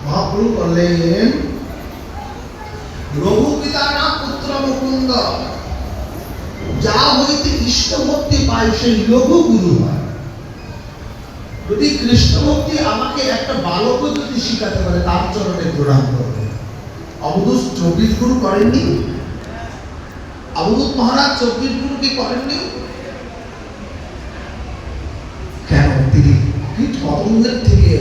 মহাপ্রভু বললেন, রঘুপিতা না পুত্র মুকুন্দ, যা হইতে কৃষ্ণ ভক্তি পায় সেই লঘু গুরু হয়। যদি কৃষ্ণ ভক্তি আমাকে একটা বালক যদি শিখাতে পারে, তার চরণে প্রণাম করবে। অবধূত 24 গুরু করেননি? অবধূত মহারাজ 24 গুরু কি করেননি? কেন? তিনি কীট পতঙ্গের থেকে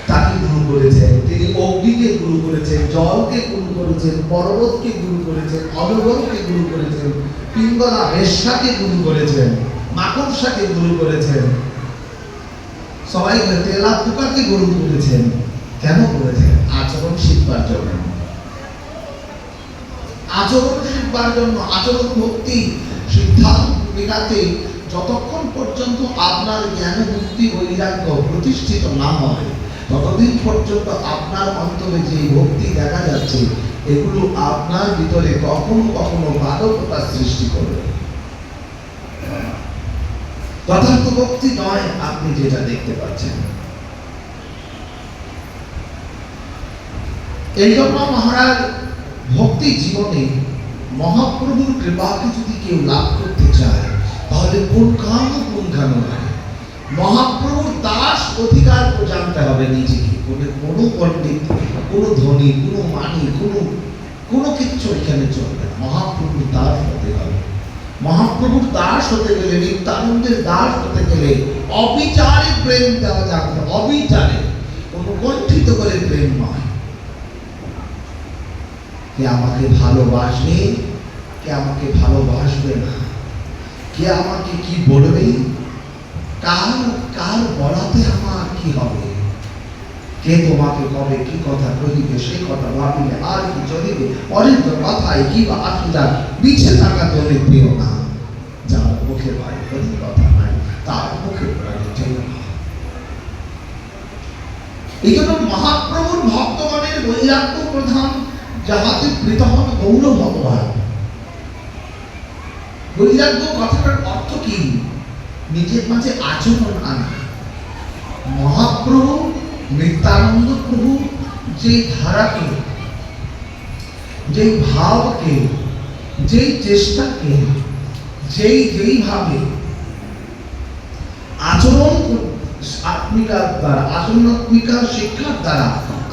তাকে গুরু করেছেন, তিনি অগ্নিকে গুরু করেছেন, জলকে গুরু করেছেন, পর্বতকে গুরু করেছেন, অজগরকে গুরু করেছেন, পিঙ্গলা বেশ্যাকে গুরু করেছেন, মাকড়সাকে গুরু করেছেন, সবাই তেলা পোকাকে গুরু করেছেন। কেন করেছেন? আচরণ শিখবার জন্য। আচরণ শিখবার জন্য। আচরণ ভক্তি সিদ্ধান্ত মেলাতে যতক্ষণ পর্যন্ত আপনার জ্ঞান বুদ্ধি বৈরাগ্য প্রতিষ্ঠিত না হয়, ততদিন পর্যন্ত আপনার অন্তরে যে ভক্তি দেখা যাচ্ছে, এগুলো আপনার ভিতরে কখনো কখনো বাধকতা সৃষ্টি করবে। যথার্থ ভক্তি নয় আপনি যেটা দেখতে পাচ্ছেন। এই জন্য মহারাজ ভক্তি জীবনে মহাপ্রভুর কৃপাকে যদি কেউ লাভ করতে চায়, তাহলে পুঙ্খানু মহাপ্রভুর দাস অধিকার জানতে হবে নিজেকে। কোনো পণ্ডিত, কোনো ধনী, কোনো মানি, কোনো কিচ্ছু এখানে চলবে না। মহাপ্রভুর দাস হতে হবে। মহাপ্রভুর দাস হতে গেলে, নিত্যানন্দের দাস হতে গেলে অবিচারে প্রেম দেওয়া জানতে হবে। অবিচারে, কোনো কণ্ঠিত করে প্রেম নয়। কে আমাকে ভালোবাসবে, কে আমাকে ভালোবাসবে না, কে আমাকে কি বলবে, কার বলাতে আমার কি হবে, কে তোমাকে কবে কি কথা কহিবে, সেই কথা ভাবিলে আর কি চলিবে, অনেক কথায় কি বা আসিলা বিছে থাকা তোলে প্রিয় না, যার মুখে ভাই কোনো কথা নাই, তার মুখে প্রাণী যেও না। এই জন্য মহাপ্রভুর ভক্তগণের বৈরাগ্য প্রধান, যাহাতে প্রীত হন গৌর ভগবান। বৈরাগ্য কথাটার অর্থ কি? নিজের মাঝে আচরণ আনা। মহাপ্রভু নিত্যানন্দ প্রভু যে ধারাকে, যে ভাবকে, যেই চেষ্টাকে, যেইভাবে আচরণ আত্মিকার দ্বারা, আচরণাত্মিকার শিক্ষার দ্বারা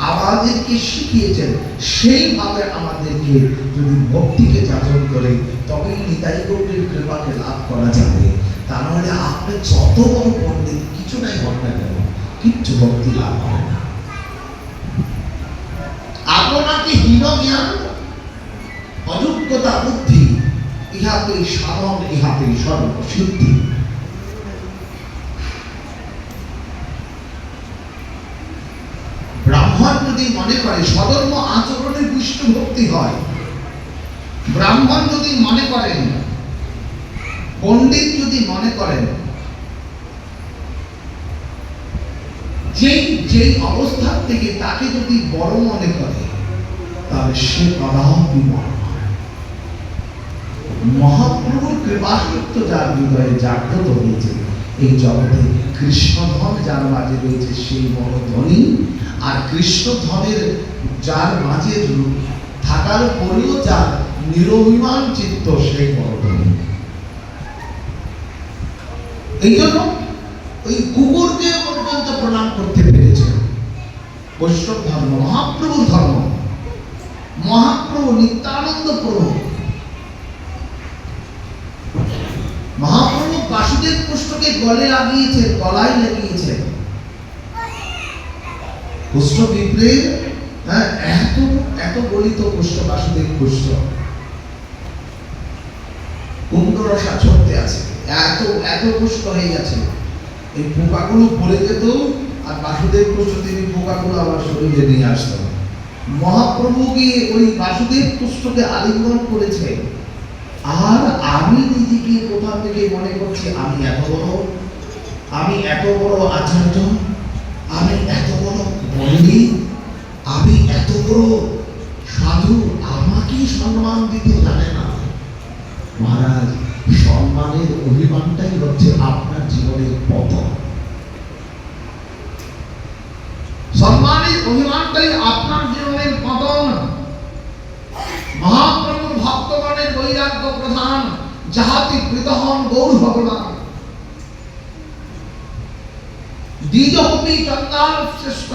আমাদেরকে শিখিয়েছেন, সেইভাবে আমাদেরকে যদি ভক্তিকে যাচন করে, তবেই নিতাই গৌরের কৃপাকে লাভ করা যাবে। তা নাহলে আপনি যত বড় পণ্ডিত, কিছু নাই হন না কেন, কিচ্ছু ভক্তি লাভ হয় না। আপনাকে হীন জ্ঞান, অযোগ্যতা বুদ্ধি, ইহাতেই সাধন, ইহাতেই সর্বসিদ্ধি। ব্রাহ্মণ যদি মনে করে সধর্ম আচরণে বিষ্ণু ভক্তি হয়, ব্রাহ্মণ যদি মনে করেন, পণ্ডিত যদি মনে করেন, যেই অবস্থা থেকে তাকে যদি বড় মনে করে, তাহলে সে কদাপি বড় নয়। মহাপ্রভুর কৃপাসক্ত যার হৃদয়ে জাগ্রত হয়েছে, এই জগতে কৃষ্ণধন যার মাঝে রয়েছে সেই বড় ধনী, আর কৃষ্ণধনের যার মাঝে থাকার পরেও যার নিরভিমান চিত্ত, সেই বড় ধনী। এই জন্য ওই কুকুরকে পর্যন্ত প্রণাম করতে পেরেছে। বৈষ্ণব ধর্ম, মহাপ্রভুর ধর্ম, মহাপ্রভু নিত্যানন্দ প্রভু। মহাপ্রভু বাসুদেব কুষ্ঠকে গলায় লাগিয়েছেন। কুষ্ঠ বিপ্রের এত গলিত কুষ্ঠ, বাসুদেব কুষ্ঠ কুণ্ডরসা ছড়তে আছে, এত কুষ্ঠ হয়ে গেছে। এই পোকাগুলো পড়ে যেত, আর বাসুদেব কুষ্ঠ তিনি পোকাগুলো আবার শরীরে নিয়ে আসতেন। মহাপ্রভু গিয়ে ওই বাসুদেব কুষ্ঠকে আলিঙ্গন করেছে। আর আমি নিজেকে কোথা থেকে মনে করছি আমি এত বড় আচার্য, আমি এত বড় পণ্ডিত, আমি এত বড় সাধু, আমাকে সম্মান দিতে জানে না। মহারাজ, সম্মানের অভিমানটাই হচ্ছে আপনার জীবনের পতন। সম্মানের অভিমানটাই আপনার জীবনের পতন। মহাপ্রভুর ভক্তগণের বৈরাগ্য প্রধান, যাহাতে কৃত হন গৌর ভগবান। দ্বিজহপি চন্দাল শ্রেষ্ঠ,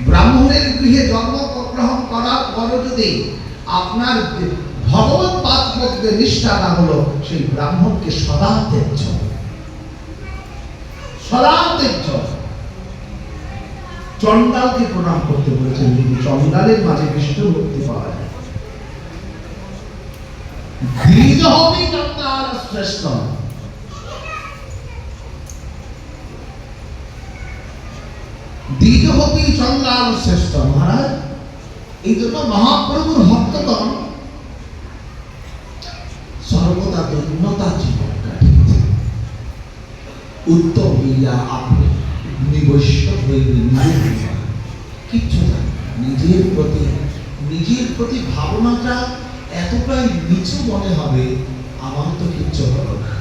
ব্রাহ্মণের গৃহে জন্মগ্রহণ করার পর যদি আপনার ভগবত পাদ মধ্যে নিষ্ঠা না হলো, সেই ব্রাহ্মণকে সদা ত্যায্য, সদা ত্যায্য। চন্ডালকে প্রণাম করতে বলেছেন, যদি চন্ডালের মাঝে বিষ্ণু ভক্তি পাওয়া যায়। দ্বিজহপি চন্দাল শ্রেষ্ঠ, দ্বিজহপি চন্দাল শ্রেষ্ঠ। মহারাজ, এই জন্য মহাপ্রভুর ভক্তগণ সর্বদা দৈন্যতা জীবন কাটিয়েছে। উত্তম হইয়া আপনি নিবৈশ্য হইলে নিজের কিচ্ছু জানে না। নিজের প্রতি ভাবনাটা এতটাই নিচু মনে হবে, আমার তো কিচ্ছু হলো না।